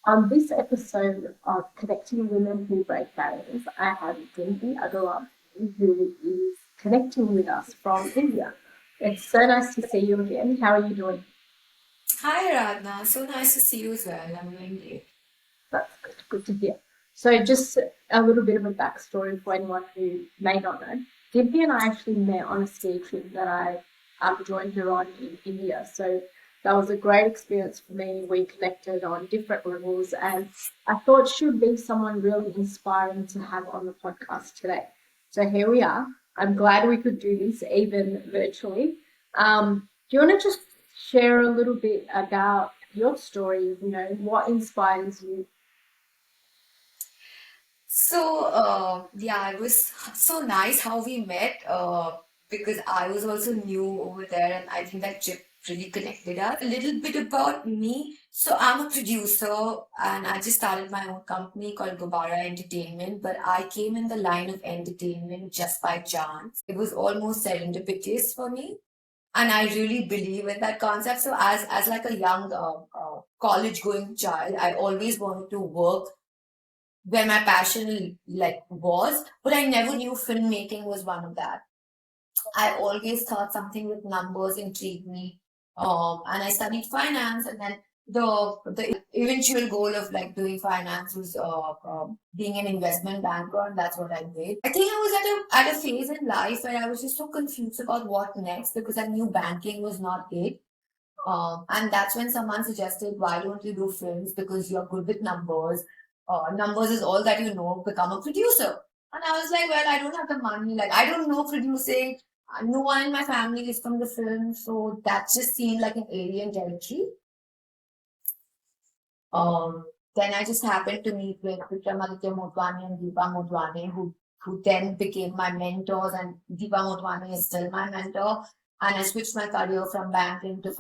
On this episode of Connecting Women Who Break Barriers, I have Dimpy Agrawal, who is connecting with us from India. It's so nice to see you again. How are you doing? Hi, Radna. So nice to see you as well. I'm doing great. That's good, good to hear. So, just a little bit of a backstory for anyone who may not know. Dimpy and I actually met on a ski trip that I joined her on in India. So, that was a great experience for me. We connected on different levels, and I thought she would be someone really inspiring to have on the podcast today. So, here we are. I'm glad we could do this even virtually. Do you want to just share a little bit about your story? You know, what inspires you? Yeah, it was so nice how we met because I was also new over there, and I think that trip really connected us. A little bit about me. So, I'm a producer, and I just started my own company called Gobara Entertainment, but I came in the line of entertainment just by chance. It was almost serendipitous for me. And I really believe in that concept. So as like a young college going child, I always wanted to work where my passion like was, but I never knew filmmaking was one of that. I always thought something with numbers intrigued me. And I studied finance, and then the eventual goal of like doing finance was being an investment banker, and that's what I did. I think I was at a phase in life where I was just so confused about what next because I knew banking was not it. And that's when someone suggested, why don't you do films because you're good with numbers? Numbers is all that you know, become a producer. And I was like, well, I don't have the money. Like, I don't know producing. No one in my family is from the film. So that just seemed like an alien territory. Um, then I just happened to meet with Vikramaditya Motwani and Deepa Motwani, who then became my mentors, and Deepa Motwani is still my mentor. And I switched my career from banking to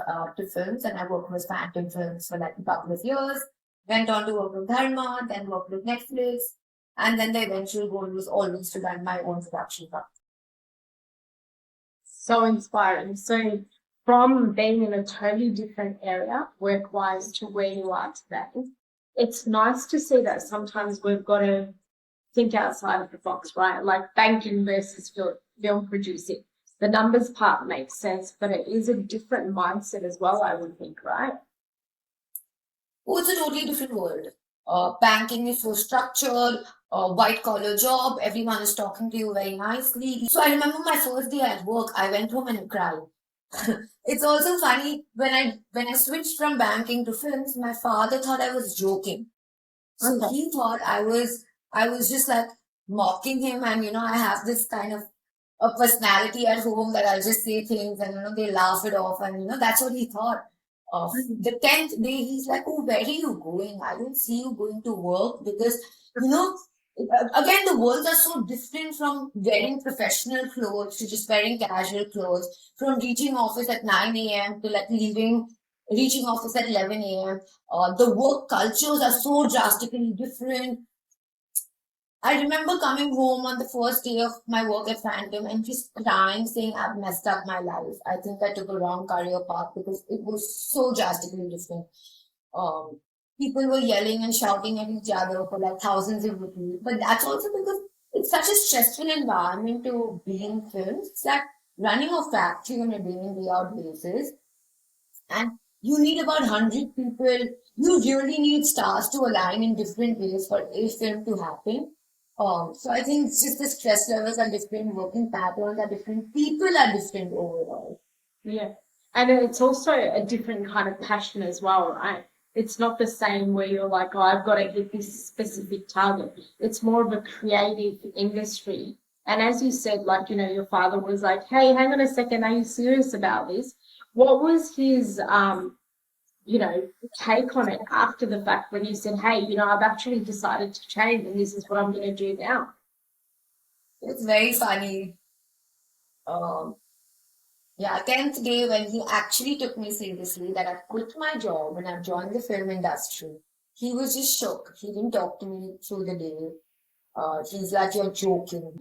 films, and I worked with Phantom Films for like a couple of years. Went on to work with Dharma, then worked with Netflix, and then the eventual goal was always to run my own production company. So inspiring. So from being in a totally different area work wise to where you are today, it's nice to see that sometimes we've got to think outside of the box, right? Like banking versus film producing. The numbers part makes sense, but it is a different mindset as well, I would think, right? Oh, it's a totally different world. Banking is so structured, white collar job, everyone is talking to you very nicely. So I remember my first day at work, I went home and cried. It's also funny when I switched from banking to films, my father thought I was joking. So Okay. he thought I was just like mocking him, and I have this kind of a personality at home that I'll just say things and they laugh it off, and that's what he thought. The 10th day he's like, oh, where are you going? I don't see you going to work because you know again, the worlds are so different, from wearing professional clothes to just wearing casual clothes, from reaching office at 9 a.m. to like reaching office at 11 a.m. The work cultures are so drastically different. I remember coming home on the first day of my work at Phantom and just crying, saying, I've messed up my life. I think I took a wrong career path because it was so drastically different. Um, People were yelling and shouting at each other for like thousands of rupees. But that's also because it's such a stressful environment to be in films. It's like running a factory on a day in, day out basis. And you need about 100 people. You really need stars to align in different ways for a film to happen. So I think it's just the stress levels are different, working patterns are different, people are different overall. Yeah. And it's also a different kind of passion as well, right? It's not the same where you're like, oh, I've got to hit this specific target. It's more of a creative industry. And as you said, like, you know, your father was like, hey, hang on a second, are you serious about this? What was his, you know, take on it after the fact when you said, hey, you know, I've actually decided to change and this is what I'm going to do now? It's very funny. Um, yeah, 10th day when he actually took me seriously that I've quit my job and I've joined the film industry. He was just shocked. He didn't talk to me through the day. He's like, you're joking.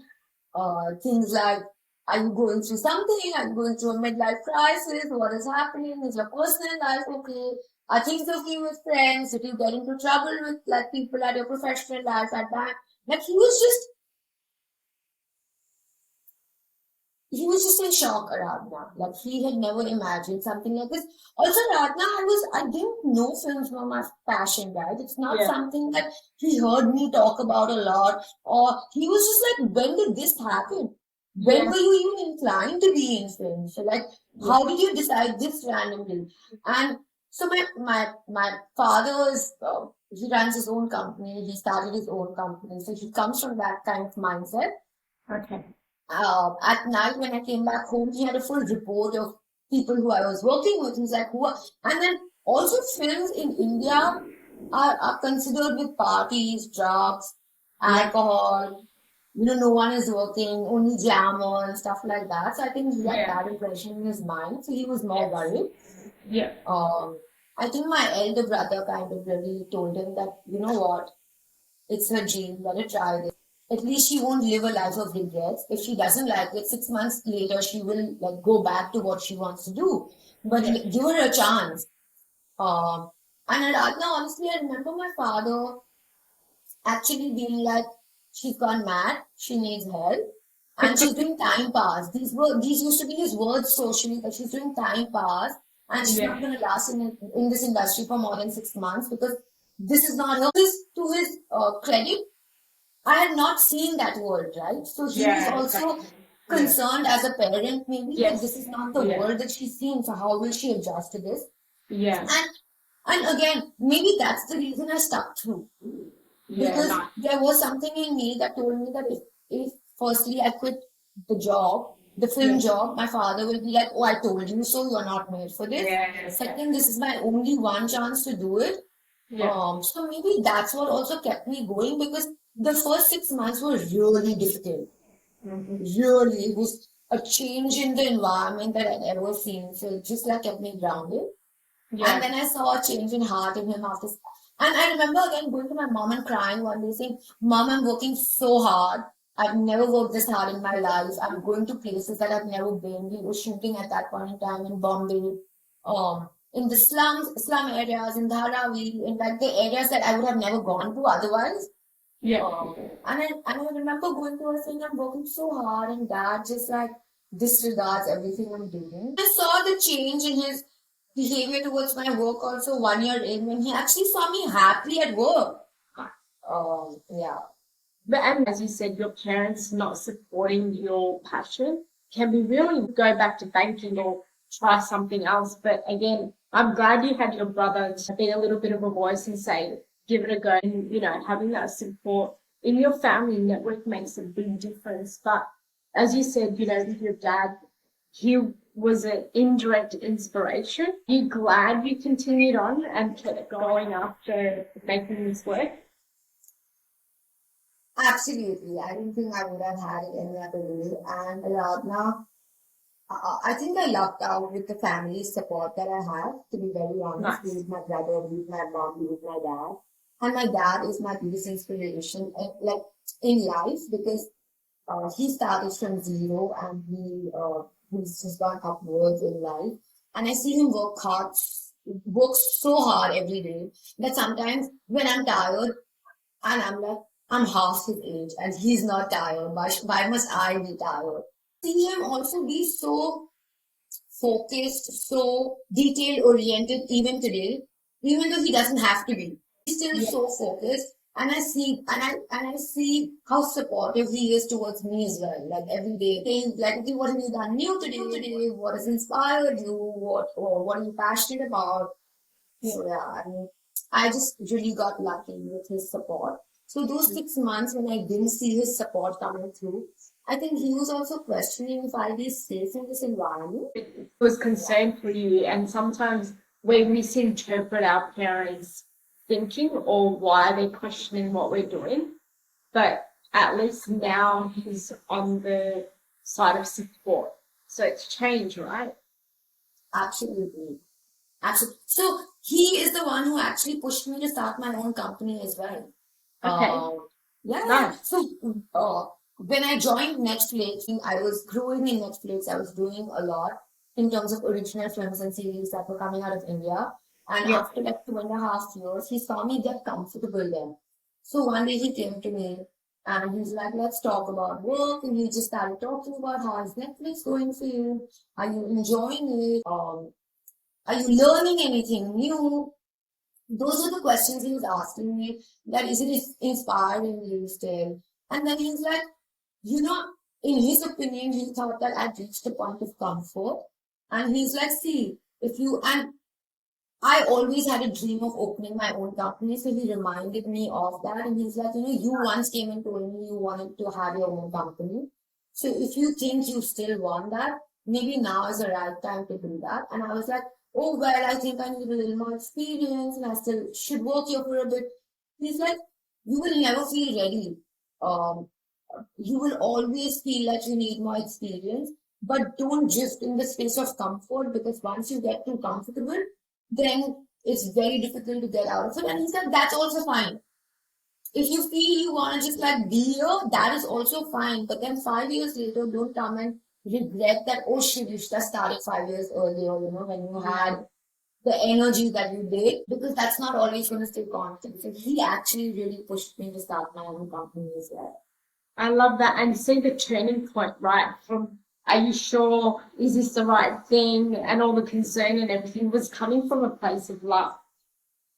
Things like, are you going through something? Are you going through a midlife crisis? What is happening? Is your personal life okay? Are things okay with friends? Did you get into trouble with like people at your professional life at that? Like he was just in shock, Aradhana. Like he had never imagined something like this. Also, Aradhana, I didn't know films were my passion, right? It's not something that he heard me talk about a lot, or he was just like, when did this happen? When were you even inclined to be in films? So like, how did you decide this randomly? And so my father is he runs his own company. He started his own company, so he comes from that kind of mindset. Okay. At night when I came back home, he had a full report of people who I was working with. He's like, who are, and then also films in India are considered with parties, drugs, alcohol. You know, no one is working, only glamour and stuff like that. So I think he had that impression in his mind. So he was more worried. Yeah. I think my elder brother kind of really told him that, you know what, it's her dream, let her try this. At least she won't live a life of regrets. If she doesn't like it, 6 months later she will like go back to what she wants to do. But give her a chance. Um, and Aradhana, honestly, I remember my father actually being like, she's gone mad, she needs help, and she's doing time pass. These used to be his words socially that she's doing time pass, and she's not going to last in this industry for more than 6 months because this is not her. To his credit, I had not seen that world, right? So he was also concerned as a parent, maybe that this is not the world that she's seen. So how will she adjust to this? Yeah. And again, maybe that's the reason I stuck through because there was something in me that told me that if firstly I quit the job, the film job, my father will be like, "Oh, I told you so. You're not made for this." Second, this is my only one chance to do it. So maybe that's what also kept me going because the first 6 months were really difficult. Really, it was a change in the environment that I'd ever seen. So it just like kept me grounded. And then I saw a change in heart in him after. And I remember again going to my mom and crying one day saying, Mom, I'm working so hard. I've never worked this hard in my life. I'm going to places that I've never been. We were shooting at that point in time in Bombay, in the slum areas, in Dharavi, in like the areas that I would have never gone to otherwise. And I remember going to her saying, I'm working so hard, and dad just like disregards everything I'm doing. I saw the change in his behavior towards my work also 1 year in when he actually saw me happy at work. Yeah. But and as you said, your parents not supporting your passion can be really go back to banking or try something else. But again, I'm glad you had your brother to be a little bit of a voice and say, give it a go. And, you know, having that support in your family network makes a big difference. But as you said, you know, with your dad, he was an indirect inspiration. Are you glad you continued on and kept going after making this work? Absolutely. I don't think I would have had it any other way. And Radna, I think I lucked out with the family support that I have, to be very honest, be it my brother, be it my mom, be it my dad. And my dad is my biggest inspiration, like in life, because he started from zero and he's just gone upwards in life. And I see him work so hard every day that sometimes when I'm tired and I'm like, I'm half his age and he's not tired. Why must I be tired? See him also be so focused, so detail oriented even today, even though he doesn't have to be. He's still so focused. And I see how supportive he is towards me as well. Like every day, saying like, okay, what have you done new today? What has inspired you? What are you passionate about? So yeah, I mean, I just really got lucky with his support. So those 6 months when I didn't see his support coming through, I think he was also questioning if I'll be safe in this environment. Was concerned for you, and sometimes we misinterpret our parents' thinking or why they're questioning what we're doing. But at least now he's on the side of support. So it's change, right? Absolutely. Absolutely. So he is the one who actually pushed me to start my own company as well. Okay. Yeah. Nice. So when I joined Netflix, I was growing in Netflix. I was doing a lot in terms of original films and series that were coming out of India. And Yeah. after like 2.5 years, he saw me get comfortable there. So one day he came to me and he's like, let's talk about work. And he just started talking about how is Netflix going for you? Are you enjoying it? Are you learning anything new? Those are the questions he was asking me. That is it inspiring you still? And then he's like, you know, in his opinion, he thought that I'd reached a point of comfort. And he's like, see, if you, and I always had a dream of opening my own company. So he reminded me of that. And he's like, you once came and told me you wanted to have your own company. So if you think you still want that, maybe now is the right time to do that. And I was like, oh, well, I think I need a little more experience and I still should work here for a bit. He's like, you will never feel ready. Um, you will always feel like you need more experience, but don't drift in the space of comfort because once you get too comfortable, then it's very difficult to get out of it. And he said, that's also fine. If you feel you want to just like be here, that is also fine. But then 5 years later, don't come and regret that, oh shit, you should have started 5 years earlier, when you had the energy that you did, because that's not always going to stay constant. So he actually really pushed me to start my own company as well. I love that. And see the turning point, right? From are you sure? Is this the right thing? And all the concern and everything was coming from a place of love.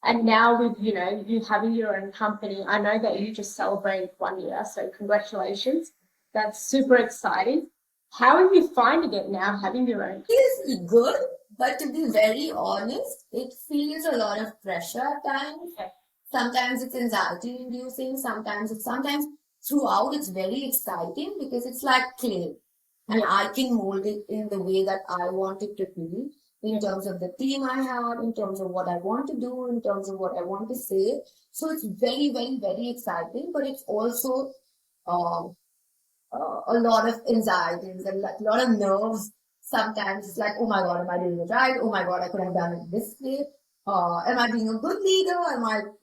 And now with, you having your own company, I know that you just celebrated 1 year, so congratulations. That's super exciting. How are you finding it now having your own? Feels good, but to be very honest, it feels a lot of pressure at times. Sometimes it's anxiety inducing, sometimes throughout it's very exciting because it's like clay. And Yeah. I can mold it in the way that I want it to be, in terms of the theme I have, in terms of what I want to do, in terms of what I want to say. So it's very, very, very exciting, but it's also um, a lot of anxieties and a lot of nerves. Sometimes it's like, oh my God, am I doing it right? Oh my God, I could have done it this way. Am I being a good leader?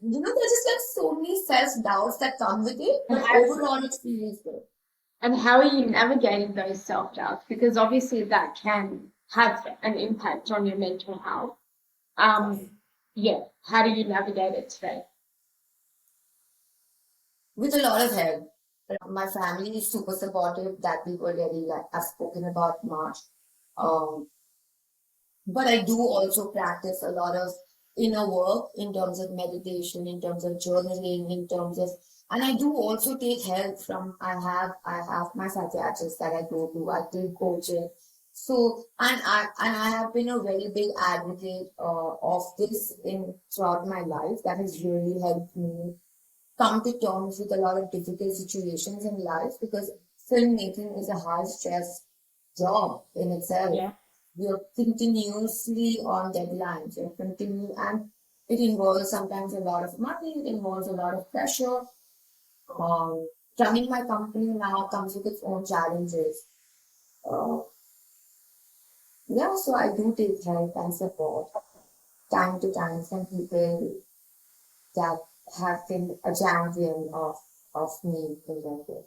There's just like so many self doubts that come with it, but overall it feels good. And how are you navigating those self doubts? Because obviously that can have an impact on your mental health. Yeah. How do you navigate it today? With a lot of help. My family is super supportive, that we've already like I've spoken about March. Um, but I do also practice a lot of inner work in terms of meditation, in terms of journaling, in terms of, and I do also take help from, I have my psychiatrist that I go to, I take coaching. So, and I have been a very big advocate of this in throughout my life. That has really helped me come to terms with a lot of difficult situations in life because filmmaking is a high stress job in itself. Yeah. You're continuously on deadlines. And it involves sometimes a lot of money. It involves a lot of pressure. Um, Running my company now comes with its own challenges. Uh, yeah, so I do take help and support time to time from people that have been a champion of me in that way.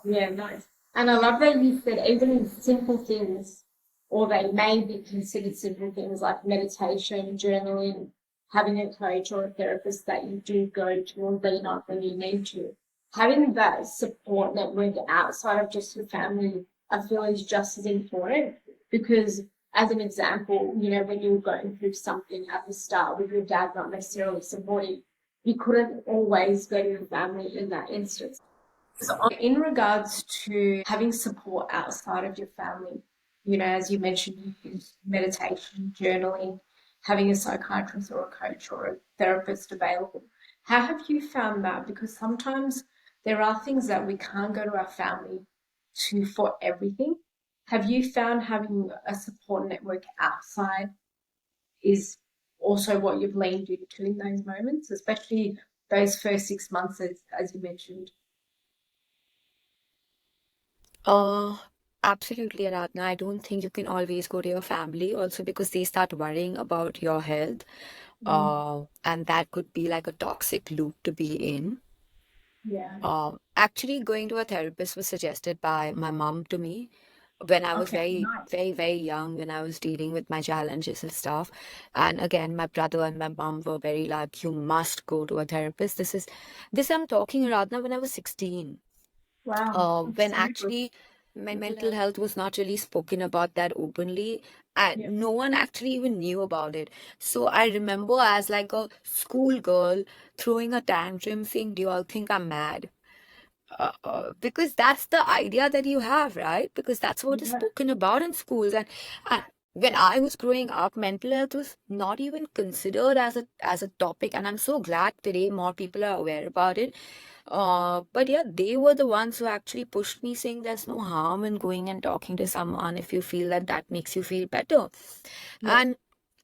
Yeah, nice. And I love that you said even in simple things, or they may be considered simple things like meditation, journaling, having a coach or a therapist that you do go to or lean on when you need to. Having that support network outside of just your family, I feel is just as important because as an example, when you were going through something at the start with your dad not necessarily supporting, you couldn't always go to your family in that instance. So in regards to having support outside of your family, as you mentioned, you use meditation, journaling, having a psychiatrist or a coach or a therapist available. How have you found that? Because sometimes there are things that we can't go to our family to for everything. Have you found having a support network outside is also what you've leaned into in those moments, especially those first 6 months, as you mentioned? Uh, Absolutely, Aradhana. I don't think you can always go to your family also because they start worrying about your health. And that could be like a toxic loop to be in. Yeah. Actually, going to a therapist was suggested by my mom to me when I was Okay, very, nice. very, very young, when I was dealing with my challenges and stuff. And again, my brother and my mom were very like, you must go to a therapist. This I'm talking around now when I was 16. Wow, that's When so good. actually my mental health was not really spoken about that openly, and Yeah, no one actually even knew about it. So I remember as like a schoolgirl throwing a tantrum saying, do you all think I'm mad? Because that's the idea that you have, right? Because that's what is yeah, spoken about in schools. And when I was growing up, mental health was not even considered as a topic. And I'm so glad today more people are aware about it. But yeah, they were the ones who actually pushed me, saying there's no harm in going and talking to someone if you feel that that makes you feel better. yeah, And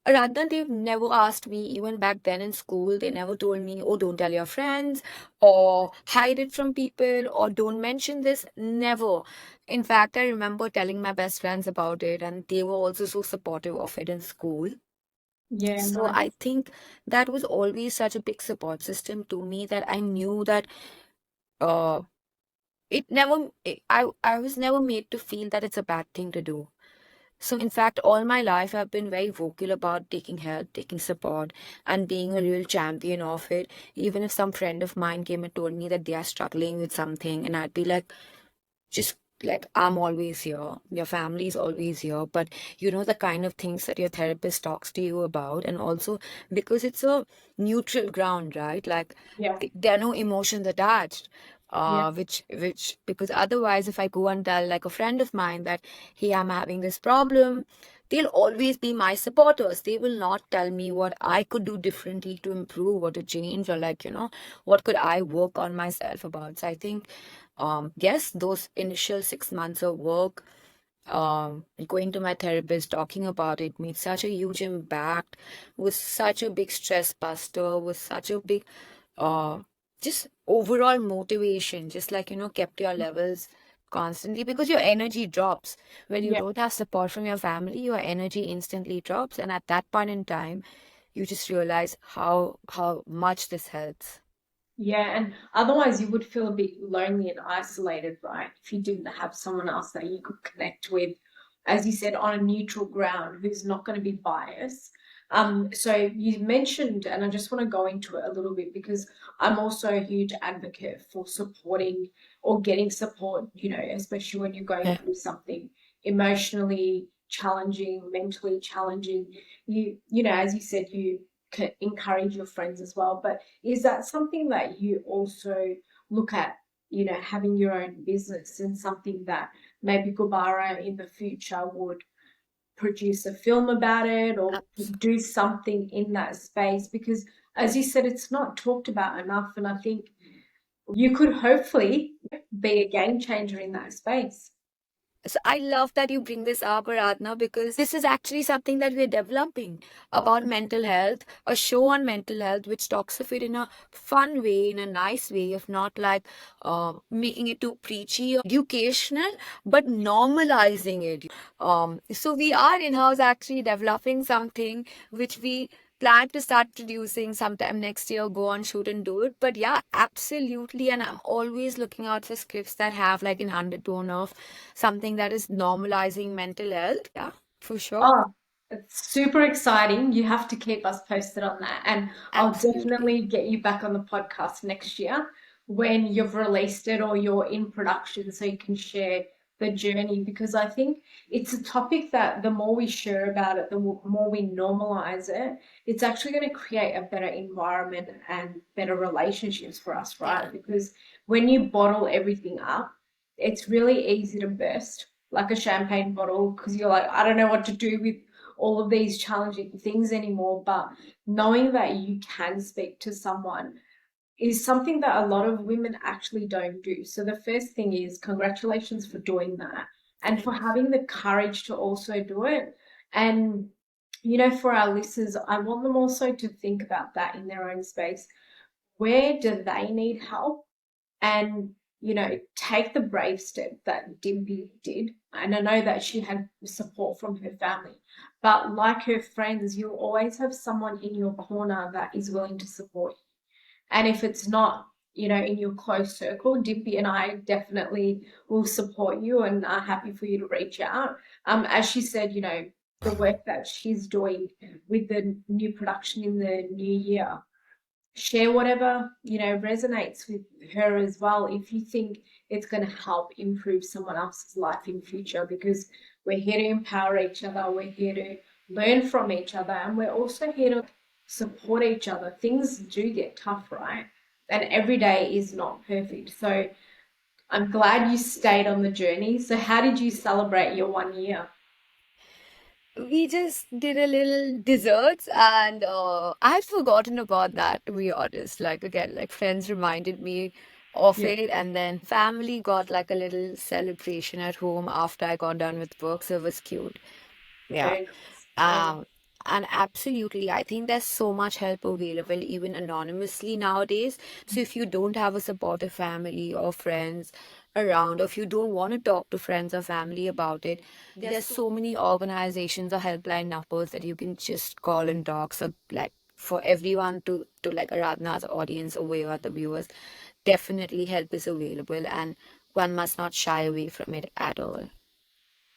rather, they've never asked me, even back then in school, they never told me, oh, don't tell your friends, or hide it from people, or don't mention this. Never. In fact, I remember telling my best friends about it, and they were also so supportive of it in school. yeah, So I nice. think that was always such a big support system to me that I knew that uh, I was never made to feel that it's a bad thing to do. So, in fact, all my life, I've been very vocal about taking help, taking support, and being a real champion of it. Even if some friend of mine came and told me that they are struggling with something, and I'd be like, just like, I'm always here. Your family is always here. But you know, the kind of things that your therapist talks to you about, and also because it's a neutral ground, right? Like, Yeah, there are no emotions attached. yeah, Which, because otherwise, if I go and tell like a friend of mine that, hey, I'm having this problem, they'll always be my supporters. They will not tell me what I could do differently to improve or to change, or like, what could I work on myself about. So I think, yes, those initial 6 months of work, going to my therapist, talking about it made such a huge impact, was such a big stress buster, was such a big, uh, just overall motivation, just like, kept your levels constantly, because your energy drops. When you yeah. don't have support from your family, your energy instantly drops. And at that point in time, you just realize how much this helps. Yeah, and otherwise you would feel a bit lonely and isolated, right? If you didn't have someone else that you could connect with, as you said, on a neutral ground who's not going to be biased. So you mentioned, and I just want to go into it a little bit because I'm also a huge advocate for supporting or getting support, especially when you're going Yeah, through something emotionally challenging, mentally challenging. As you said, you encourage your friends as well, but is that something that you also look at, having your own business and something that maybe Gubara in the future would produce a film about it or abs- do something in that space? Because as you said, it's not talked about enough. And I think you could hopefully be a game changer in that space. So I love that you bring this up, Aradhana, because this is actually something that we're developing about mental health, a show on mental health which talks of it in a fun way, in a nice way, if not like making it too preachy or educational, but normalizing it. So we are in-house actually developing something which we plan to start producing sometime next year, go on shoot and do it. But yeah, absolutely. And I'm always looking out for scripts that have like an undertone of something that is normalizing mental health. Yeah, for sure. Oh, it's super exciting. You have to keep us posted on that. And I'll Absolutely. definitely get you back on the podcast next year when you've released it or you're in production so you can share the journey, because I think it's a topic that the more we share about it, the more we normalize it, it's actually going to create a better environment and better relationships for us, Yeah. right? Because when you bottle everything up, it's really easy to burst like a champagne bottle because you're like, I don't know what to do with all of these challenging things anymore. But knowing that you can speak to someone is something that a lot of women actually don't do. So the first thing is congratulations for doing that and for Thanks. having the courage to also do it. And for our listeners, I want them also to think about that in their own space. Where do they need help? And take the brave step that Dimpy did. And I know that she had support from her family, but like her friends, you'll always have someone in your corner that is willing to support you. And if it's not in your close circle. Dimpy and I definitely will support you and are happy for you to reach out. As she said, the work that she's doing with the new production in the new year, share whatever resonates with her as well, if you think it's going to help improve someone else's life in future, because we're here to empower each other, we're here to learn from each other, and we're also here to support each other. Things do get tough, right? And every day is not perfect. So I'm glad you stayed on the journey. So how did you celebrate your 1 year? We just did a little desserts, and I'd forgotten about that, to be honest. Like, again, like friends reminded me of Yeah, it, and then family got like a little celebration at home after I got done with work, so it was cute. Yeah. very nice. Very nice. Um, and absolutely, I think there's so much help available, even anonymously nowadays. So if you don't have a supportive family or friends around, or if you don't want to talk to friends or family about it, there's so many organizations or helpline numbers that you can just call and talk. So like for everyone to like Aradhana's audience or whoever the viewers, definitely help is available, and one must not shy away from it at all.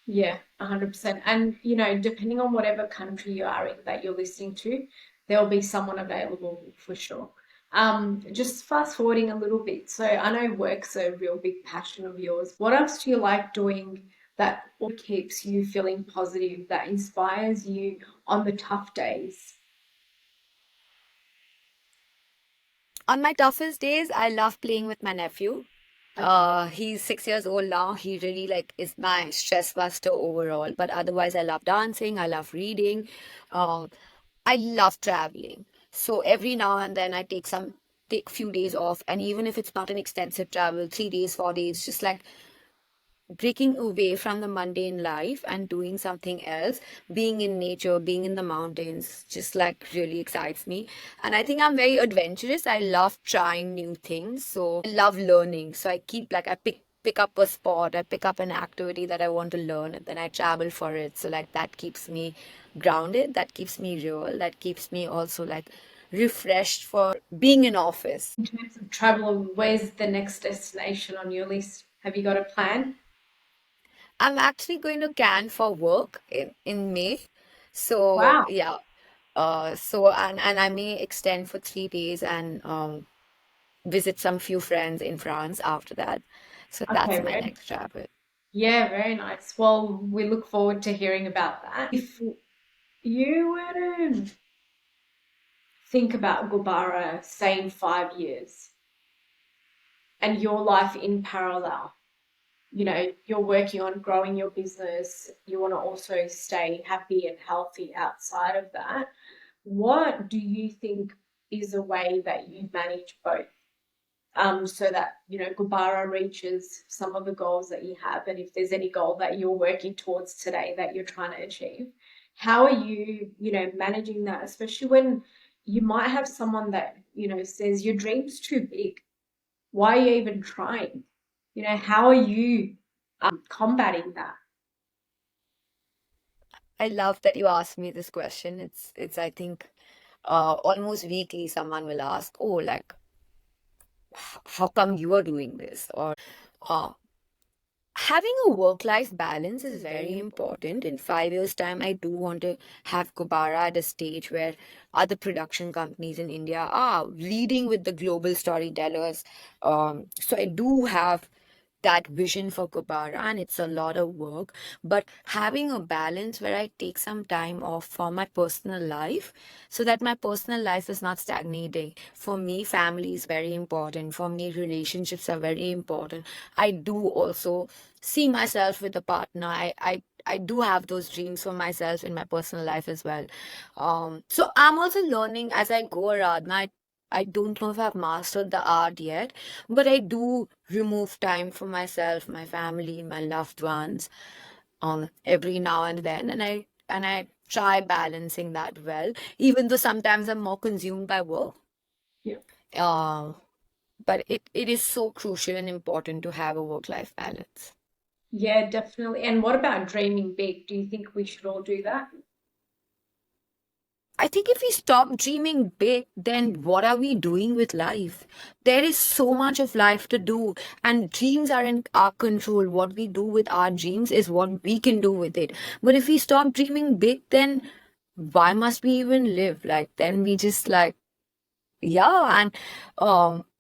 Yeah, 100%. And, depending on whatever country you are in that you're listening to, there'll be someone available for sure. Just fast forwarding a little bit. So I know work's a real big passion of yours. What else do you like doing that keeps you feeling positive, that inspires you on the tough days? On my toughest days, I love playing with my nephew. Okay. He's 6 years old now. He really like is my stress buster overall. But otherwise, I love dancing. I love reading. Um, I love traveling. So every now and then, I take few days off, and even if it's not an extensive travel, 3 days, 4 days, just like breaking away from the mundane life and doing something else, being in nature, being in the mountains, just like really excites me. And I think I'm very adventurous. I love trying new things. So I love learning. So I keep like I pick up a sport, I pick up an activity that I want to learn, and then I travel for it. So like that keeps me grounded, that keeps me real, that keeps me also like refreshed for being in office. In terms of travel, where's the next destination on your list? Have you got a plan? I'm actually going to Cannes for work in May. So Wow. yeah. And I may extend for 3 days and visit some few friends in France after that. So Okay, that's my very, next travel. yeah, very nice. Well, we look forward to hearing about that. If you were to think about Gulbara, say in 5 years, and your life in parallel, you're working on growing your business, you want to also stay happy and healthy outside of that. What do you think is a way that you manage both? So that Gulbara reaches some of the goals that you have, and if there's any goal that you're working towards today that you're trying to achieve, how are you managing that, especially when you might have someone that says your dream's too big, why are you even trying? How are you combating that? I love that you asked me this question. It's I think almost weekly someone will ask, oh, like how come you are doing this? Or uh, having a work-life balance is very important. In 5 years' time, I do want to have Kubara at a stage where other production companies in India are leading with the global storytellers. So I do have that vision for Kubara, and it's a lot of work. But having a balance where I take some time off for my personal life so that my personal life is not stagnating. For me, family is very important. For me, relationships are very important. I do also see myself with a partner. I do have those dreams for myself in my personal life as well. So I'm also learning as I go around. I don't know if I've mastered the art yet, but I do remove time for myself, my family, my loved ones, every now and then, and I try balancing that well, even though sometimes I'm more consumed by work. Yeah. Uh, but it is so crucial and important to have a work-life balance. Yeah, definitely. And what about dreaming big? Do you think we should all do that? I think if we stop dreaming big, then what are we doing with life? There is so much of life to do, and dreams are in our control. What we do with our dreams is what we can do with it. But if we stop dreaming big, then why must we even live? Like, then we just like, yeah, and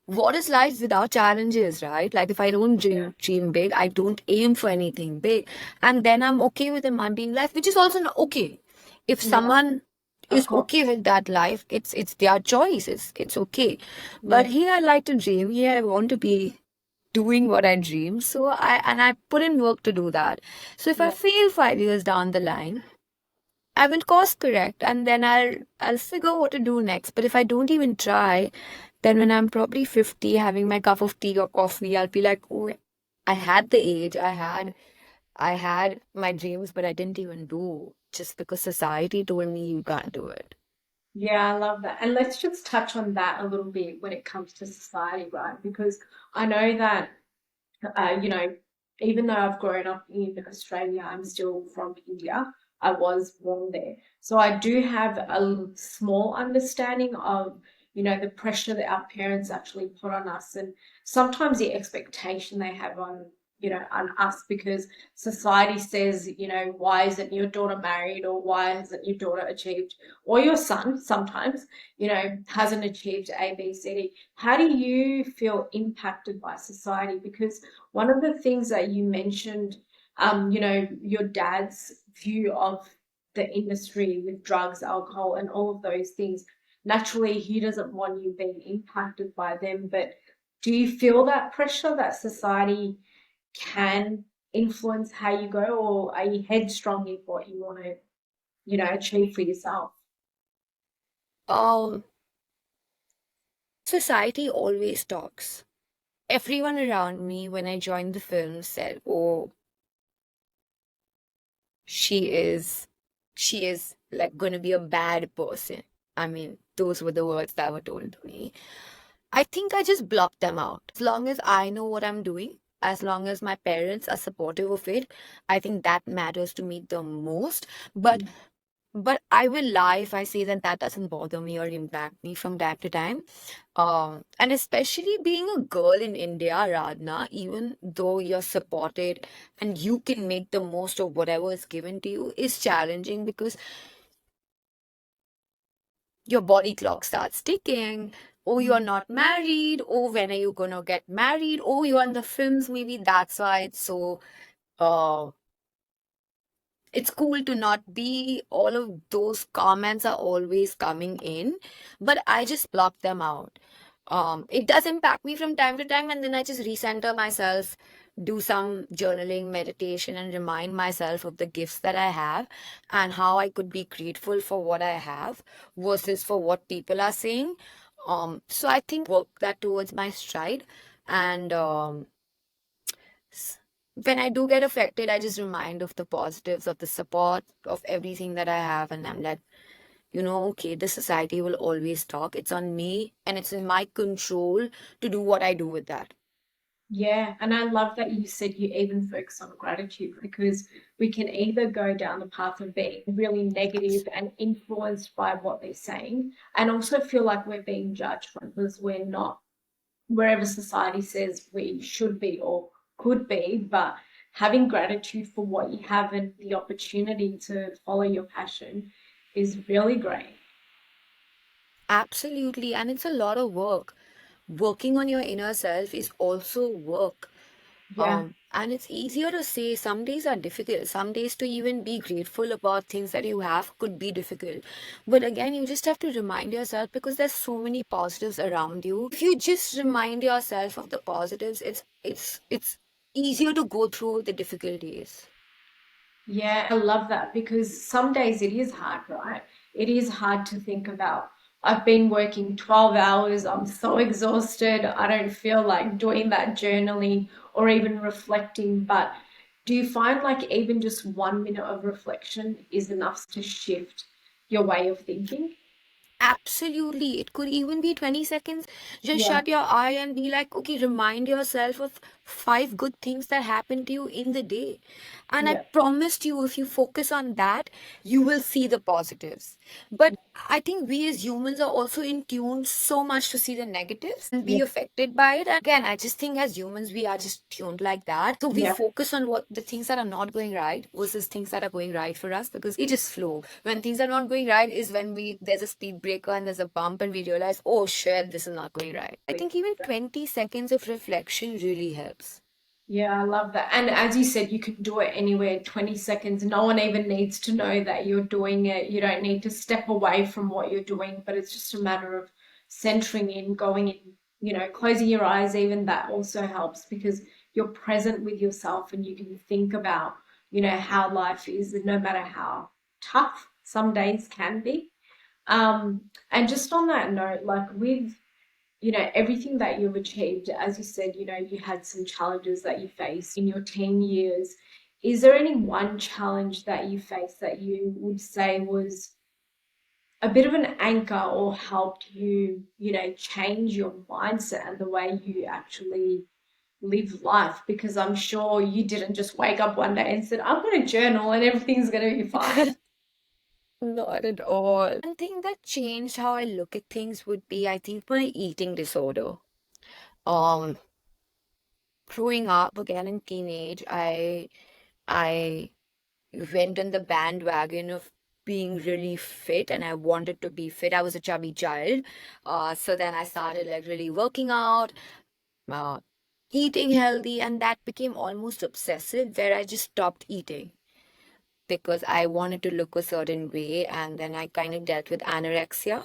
what is life without challenges, right? Like if I don't dream big, I don't aim for anything big, and then I'm okay with a mundane life, which is also not okay. If Yeah, someone of is course. okay with that life, it's their choice. It's okay. But Yeah, here I like to dream. Here I want to be doing what I dream. So I put in work to do that. So if I yeah, fail 5 years down the line, I will course correct and then I'll figure what to do next. But if I don't even try, then when I'm probably 50 having my cup of tea or coffee, I'll be like, oh, I had the age, I had my dreams, but I didn't even do just because society told me you can't do it. yeah, I love that. And let's just touch on that a little bit when it comes to society, right? Because I know that you know, even though I've grown up in Australia, I'm still from India. I was born there. So I do have a small understanding of, the pressure that our parents actually put on us and sometimes the expectation they have on, on us because society says, why isn't your daughter married or why hasn't your daughter achieved or your son sometimes, hasn't achieved A, B, C, D. How do you feel impacted by society? Because one of the things that you mentioned, your dad's view of the industry with drugs, alcohol, and all of those things. Naturally, he doesn't want you being impacted by them. But do you feel that pressure that society can influence how you go, or are you headstrong in what you want to, achieve for yourself? Um, Society always talks. Everyone around me when I joined the film said, "Oh, she is she is like going to be a bad person." I mean, those were the words that were told to me. I think I just blocked them out. As long as I know what I'm doing, as long as my parents are supportive of it, I think that matters to me the most. But I will lie if I say that that doesn't bother me or impact me from time to time. And especially being a girl in India, Radna, even though you're supported and you can make the most of whatever is given to you, is challenging because your body clock starts ticking. Oh, you're not married. Oh, when are you gonna get married? Oh, you're in the films. Maybe that's why uh, it's cool to not be. All of those comments are always coming in, but I just block them out. It does impact me from time to time, and then I just recenter myself, do some journaling, meditation, and remind myself of the gifts that I have and how I could be grateful for what I have versus for what people are saying. So I think work that towards my stride, and s- when I do get affected, I just remind of the positives, of the support, of everything that I have, and I'm like, okay, the society will always talk. It's on me, and it's in my control to do what I do with that. Yeah, and I love that you said you even focus on gratitude because we can either go down the path of being really negative and influenced by what they're saying, and also feel like we're being judged because we're not wherever society says we should be or could be, but having gratitude for what you have and the opportunity to follow your passion is really great. Absolutely, and it's a lot of work. Working on your inner self is also work. Yeah. And it's easier to say some days are difficult. Some days to even be grateful about things that you have could be difficult. But again, you just have to remind yourself because there's so many positives around you. If you just remind yourself of the positives, it's easier to go through the difficulties. Yeah, I love that because some days it is hard, right? It is hard to think about. I've been working 12 hours. I'm so exhausted. I don't feel like doing that journaling or even reflecting. But do you find like even just 1 minute of reflection is enough to shift your way of thinking? Absolutely. It could even be 20 seconds. Just Yeah. shut your eye and be like, okay, remind yourself of 5 good things that happened to you in the day. And I Yeah. promised you, if you focus on that, you will see the positives. But I think we as humans are also in tune so much to see the negatives and Yeah. be affected by it. And again, I just think as humans, we are just tuned like that. So we Yeah. focus on what the things that are not going right versus things that are going right for us, because we just flow. When things are not going right is when there's a speed breaker and there's a bump and we realize, oh shit, this is not going right. I think even 20 seconds of reflection really helps. Yeah, I love that. And as you said, you can do it anywhere, 20 seconds. No one even needs to know that you're doing it. You don't need to step away from what you're doing, but it's just a matter of centering in, going in, closing your eyes, even that also helps because you're present with yourself and you can think about, how life is, and no matter how tough some days can be. And just on that note, like with everything that you've achieved, as you said, you had some challenges that you faced in your teen years. Is there any one challenge that you faced that you would say was a bit of an anchor or helped you, change your mindset and the way you actually live life? Because I'm sure you didn't just wake up one day and said, I'm going to journal and everything's going to be fine. Not at all. One thing that changed how I look at things would be, I think, my eating disorder. Um, Growing up again in teenage, I went on the bandwagon of being really fit and I wanted to be fit. I was a chubby child. So then I started like really working out, uh, eating healthy, and that became almost obsessive where I just stopped eating because I wanted to look a certain way. And then I kind of dealt with anorexia.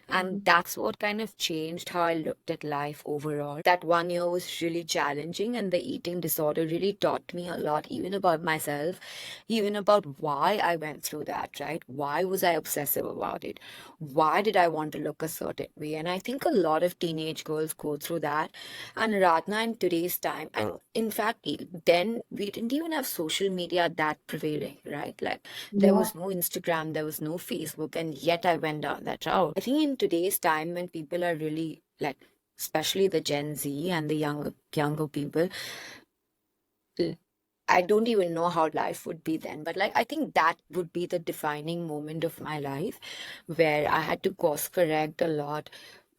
And that's what kind of changed how I looked at life overall. That 1 year was really challenging, and the eating disorder really taught me a lot, even about myself, even about why I went through that, right? Why was I obsessive about it? Why did I want to look a certain way? And I think a lot of teenage girls go through that. And Ratna, in today's time, and in fact, then we didn't even have social media that prevailing, right? Like there Yeah. was no Instagram, there was no Facebook, and yet I went down that route. I think in today's time when people are really like, especially the Gen Z and the younger people, I don't even know how life would be then, but like I think that would be the defining moment of my life where I had to course correct a lot,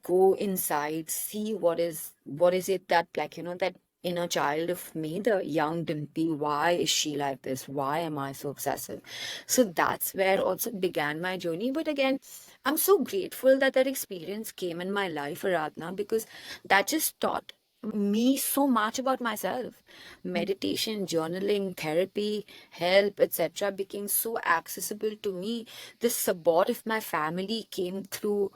go inside, see what is it that, like, that inner child of me, the young Dimpy, why is she like this? Why am I so obsessive? So that's where also began my journey. But again, I'm so grateful that that experience came in my life, Aradhana, because that just taught me so much about myself. Meditation, journaling, therapy, help, etc. became so accessible to me. The support of my family came through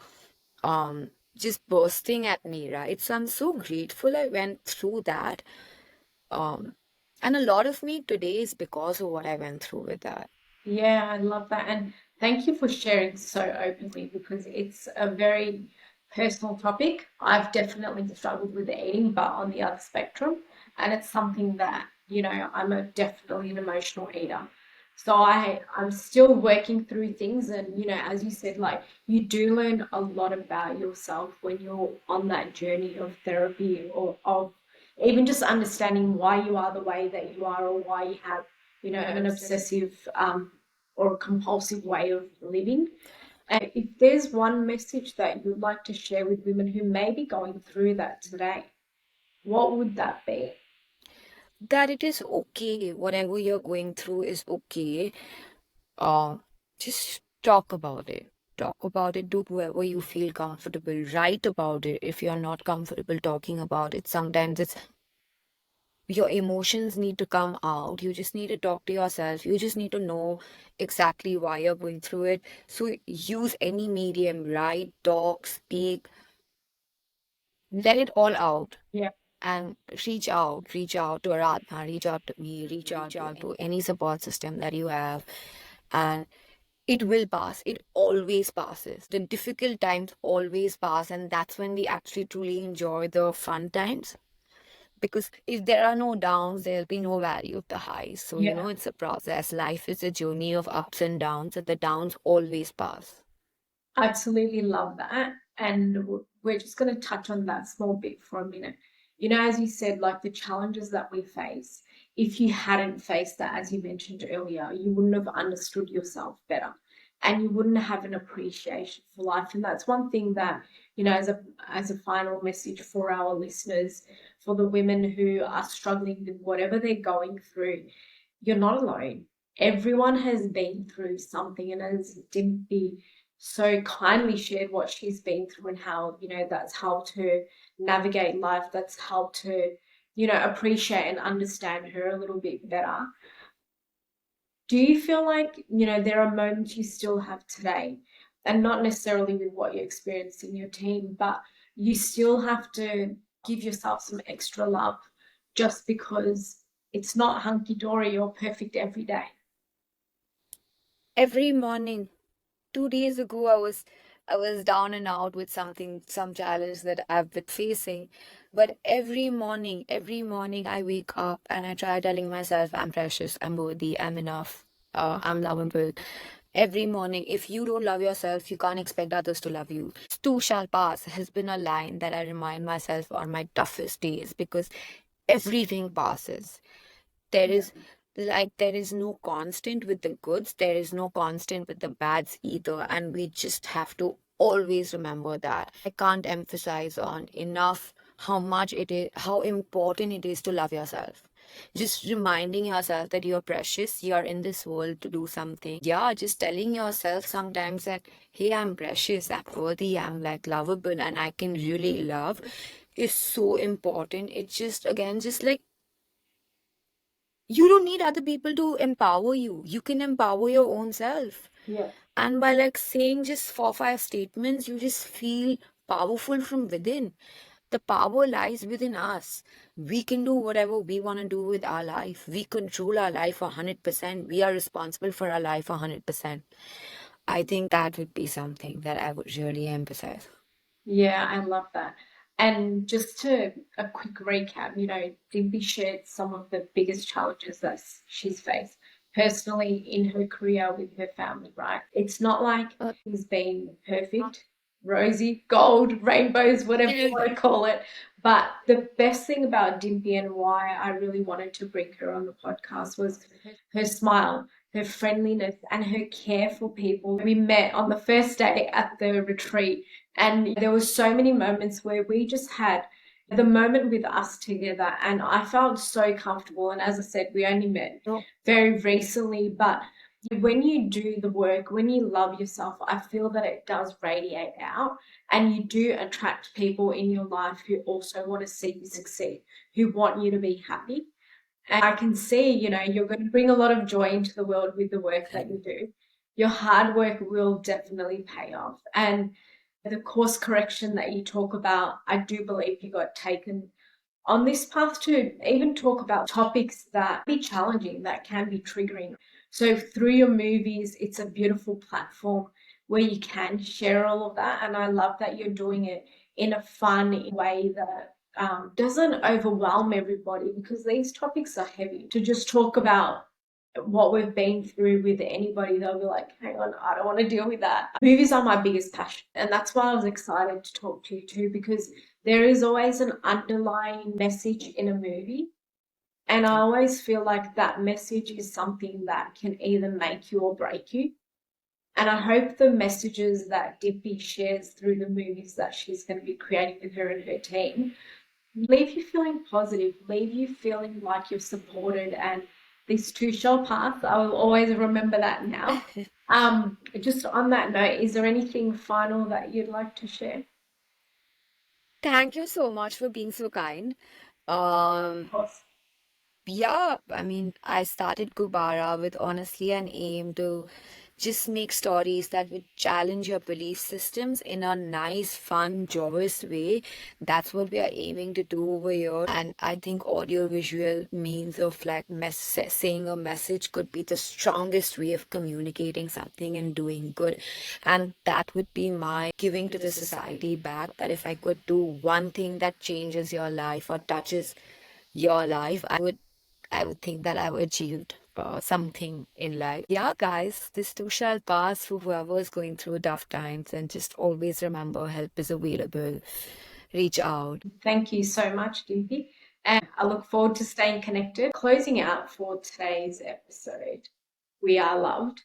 just bursting at me, right? So I'm so grateful I went through that. Um and a lot of me today is because of what I went through with that. Yeah, I love that. And thank you for sharing so openly because it's a very personal topic. I've definitely struggled with eating, but on the other spectrum. And it's something that, I'm definitely an emotional eater. So I'm still working through things. And, as you said, like you do learn a lot about yourself when you're on that journey of therapy or of even just understanding why you are the way that you are or why you have an obsessive or a compulsive way of living. And if there's one message that you'd like to share with women who may be going through that today, what would that be? That it is okay, whatever you're going through is okay. Uh, just talk about it. Talk about it. Do whoever you feel comfortable. Write about it if you're not comfortable talking about it. Sometimes it's your emotions need to come out. You just need to talk to yourself. You just need to know exactly why you're going through it. So use any medium, write, talk, speak, let it all out. Yeah, And reach out to Aradhana, reach out to me, reach out to any support system that you have. And it will pass. It always passes. The difficult times always pass. And that's when we actually truly enjoy the fun times. Because if there are no downs, there'll be no value of the highs. So, yeah, it's a process. Life is a journey of ups and downs, and the downs always pass. absolutely love that. And we're just going to touch on that small bit for a minute. as you said, like the challenges that we face, if you hadn't faced that, as you mentioned earlier, you wouldn't have understood yourself better and you wouldn't have an appreciation for life. And that's one thing that, as a final message for our listeners, for the women who are struggling with whatever they're going through, you're not alone. Everyone has been through something, and as Dimpy so kindly shared what she's been through and how, that's helped her navigate life, that's helped her, appreciate and understand her a little bit better. Do you feel like, there are moments you still have today, and not necessarily with what you experienced in your team, but you still have to give yourself some extra love just because it's not hunky dory or perfect every day? Every morning. 2 days ago, I was down and out with some challenge that I've been facing. But every morning I wake up and I try telling myself I'm precious, I'm worthy, I'm enough, I'm lovable. Every morning, if you don't love yourself, you can't expect others to love you. This too shall pass has been a line that I remind myself on my toughest days because everything passes. There Yeah. is there is no constant with the goods, there is no constant with the bads either, and we just have to always remember that. I can't emphasize on enough how important it is to love yourself. Just reminding yourself that you're precious, you're in this world to do something. Yeah, just telling yourself sometimes that, hey, I'm precious, I'm worthy, I'm like lovable, and I can really love is so important. It's just, again, just like you don't need other people to empower you. You can empower your own self. Yeah. And by like saying just 4 5 statements, you just feel powerful from within. The power lies within us. We can do whatever we want to do with our life. We control our life 100%. We are responsible for our life 100%. I think that would be something that I would really emphasize. Yeah, I love that. And just to a quick recap, Dimpy shared some of the biggest challenges that she's faced personally in her career with her family, right? It's not like Uh, it's been perfect, rosy, gold, rainbows, whatever you want to call it. But the best thing about Dimpy and why I really wanted to bring her on the podcast was her smile, her friendliness, and her care for people. We met on the first day at the retreat, and there was so many moments where we just had the moment with us together, and I felt so comfortable. And as I said, we only met no, very recently, but when you do the work, when you love yourself, I feel that it does radiate out, and you do attract people in your life who also want to see you succeed, who want you to be happy. And I can see, you're going to bring a lot of joy into the world with the work that you do. Your hard work will definitely pay off. And the course correction that you talk about, I do believe you got taken on this path to even talk about topics that be challenging, that can be triggering. So through your movies, it's a beautiful platform where you can share all of that. And I love that you're doing it in a fun way that doesn't overwhelm everybody, because these topics are heavy. To just talk about what we've been through with anybody, they'll be like, hang on, I don't want to deal with that. Movies are my biggest passion. And that's why I was excited to talk to you too, because there is always an underlying message in a movie. And I always feel like that message is something that can either make you or break you. And I hope the messages that Dippy shares through the movies that she's going to be creating with her and her team leave you feeling positive, leave you feeling like you're supported, and this too shall pass. I will always remember that now. Just on that note, is there anything final that you'd like to share? thank you so much for being so kind. Of course. Yeah, I mean, I started Gubara with honestly an aim to just make stories that would challenge your belief systems in a nice, fun, joyous way. That's what we are aiming to do over here. And I think audio-visual means of like saying a message could be the strongest way of communicating something and doing good. And that would be my giving to the society back. That if I could do one thing that changes your life or touches your life, I would think that I've achieved something in life. Yeah, guys, this too shall pass for whoever is going through tough times, and just always remember help is available. reach out. Thank you so much, Dimpy. And I look forward to staying connected. Closing out for today's episode, we are loved.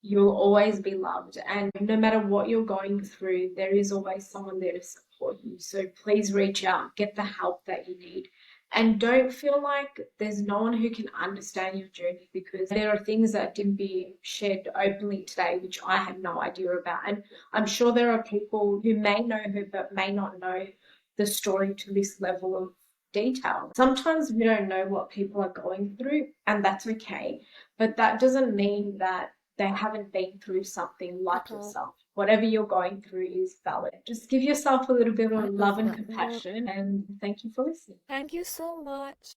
You'll always be loved. And no matter what you're going through, there is always someone there to support you. So please reach out, get the help that you need. And don't feel like there's no one who can understand your journey, because there are things that didn't be shared openly today, which I had no idea about. And I'm sure there are people who may know her but may not know the story to this level of detail. Sometimes we don't know what people are going through, and that's okay. But that doesn't mean that they haven't been through something like yourself. Whatever you're going through is valid. Just give yourself a little bit of love and compassion, and thank you for listening. Thank you so much.